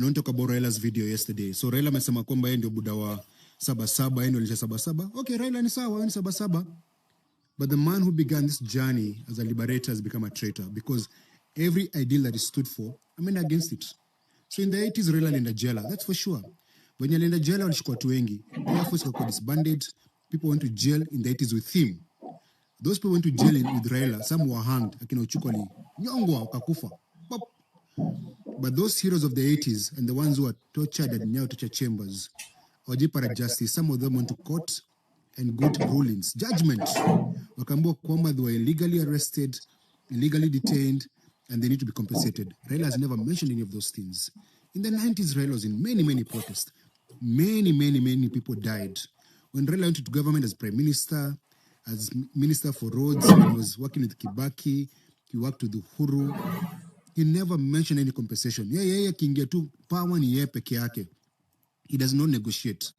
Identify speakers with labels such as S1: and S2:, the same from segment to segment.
S1: And I talk about Raila's video yesterday. So Raila amesema kwamba yeye ndio buda wa Saba Saba, yeye ndio alisha Saba Saba. Okay, Raila ni sawa, ni Saba Saba. But the man who began this journey as a liberator has become a traitor because every ideal that he stood for, I mean against it. So in the 80s, Raila alienda jela, that's for sure. When alienda jela, walishikwa watu wengi. The Air Force got disbanded. People went to jail in the 80s with him. Those people went to jail with Raila. Some were hanged. Akina Uchuko nyongwa wakakufa. But those heroes of the 80s and the ones who are tortured and now torture chambers, wajipara justice, some of them went to court and good rulings, judgment. Wakambo kwamba they were illegally arrested, illegally detained, and they need to be compensated. Raila has never mentioned any of those things. In the 90s, Raila was in many protests. Many people died. When Raila went into government as prime minister, as minister for roads, he was working with Kibaki, he worked with Uhuru. He never mentioned any compensation. Yeah, kingia tu power ni yeye peke yake. He does not negotiate.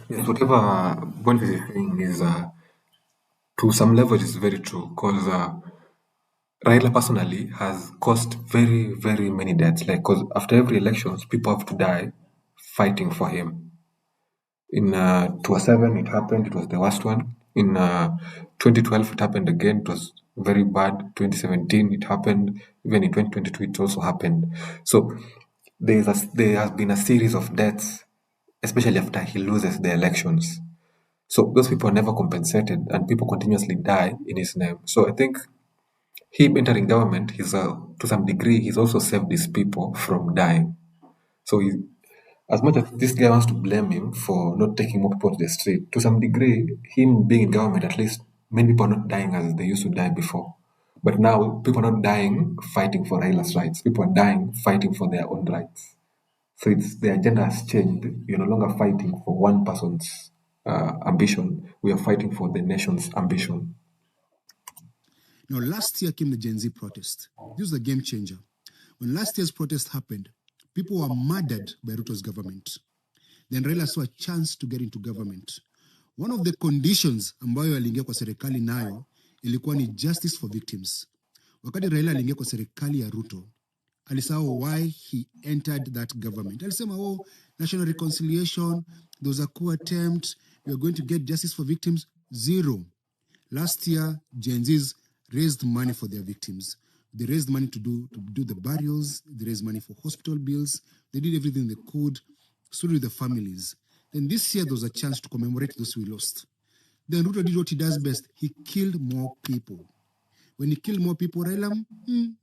S2: Yes, whatever Boniface is saying is, to some level, is very true because Raila personally has caused very many deaths. Like, because after every elections, people have to die fighting for him. In 2007, it happened. It was the worst one. In 2012, it happened again. It was very bad. 2017, it happened. Even in 2022, it also happened. So there has been a series of deaths, especially after he loses the elections. So those people are never compensated, and people continuously die in his name. So I think him entering government, to some degree, he's also saved these people from dying. So as much as this guy wants to blame him for not taking more people to the street, to some degree, him being in government, at least many people are not dying as they used to die before. But now people are not dying fighting for Raila's rights. People are dying fighting for their own rights. So the agenda has changed. You're no longer fighting for one person's ambition. We are fighting for the nation's ambition.
S1: Now, last year came the Genz protest. This was a game changer. When last year's protest happened, people were murdered by Ruto's government. Then Raila saw a chance to get into government. One of the conditions ambayo aliingia kwa serikali nayo ilikuwa ni justice for victims. Wakati Raila aliingia kwa serikali ya Ruto, alisahau why he entered that government. Alisema, national reconciliation, there was a coup attempt, we are going to get justice for victims. Zero. Last year, Genz raised money for their victims. They raised money to do the burials. They raised money for hospital bills. They did everything they could, stood with the families. Then this year, there was a chance to commemorate those we lost. Then Ruto did what he does best. He killed more people. When he killed more people, Raila. Then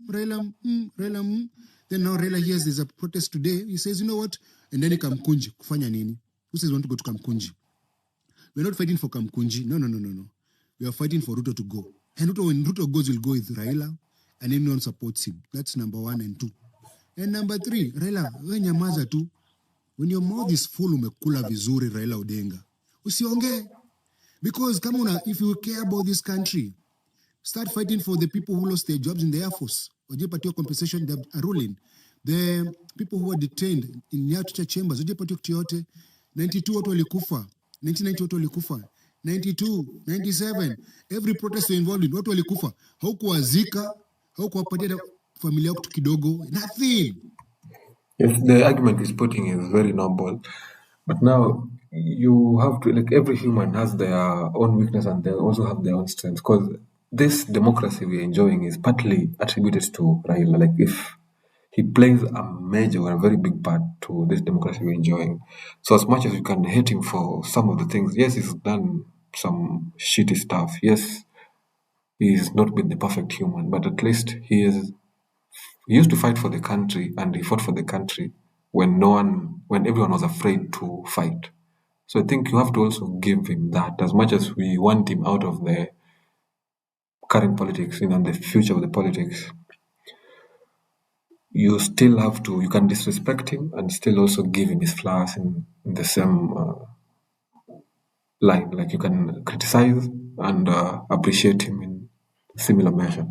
S1: now Raila hears there's a protest today. He says, you know what? And then he Kamkunji. Kufanya nini? Who says we want to go to Kamkunji? We're not fighting for Kamkunji. No. We are fighting for Ruto to go. And when Ruto goes, we'll go with Raila, and anyone supports him. That's number 1 and 2. And number 3, Raila, when nyamaza tu. When your mouth is full, umekula vizuri, Raila Odinga. Usionge. Because if you care about this country, start fighting for the people who lost their jobs in the Air Force. Ojepatiwa compensation, they are ruling. The people who were detained in near torture chambers, ojepatiwa kitu yote. 92 watu walikufa. 1990 watu walikufa. 92, 97, every protest you're involved in, watu walikufa. Haukuwazika, haukuwapatia familia yako kitu kidogo, nothing.
S2: Yes, the argument he's putting is very noble. But now, you have to, like, every human has their own weakness and they also have their own strengths. Because this democracy we're enjoying is partly attributed to Raila. Like, if he plays a major or a very big part to this democracy we're enjoying. So as much as you can hate him for some of the things, yes, he's done some shitty stuff. Yes, he's not been the perfect human, but at least he used to fight for the country, and he fought for the country when everyone was afraid to fight. So I think you have to also give him that. As much as we want him out of the current politics, and the future of the politics, you still have to, you can disrespect him and still also give him his flowers in the same line. Like, you can criticize and appreciate him in similar measure.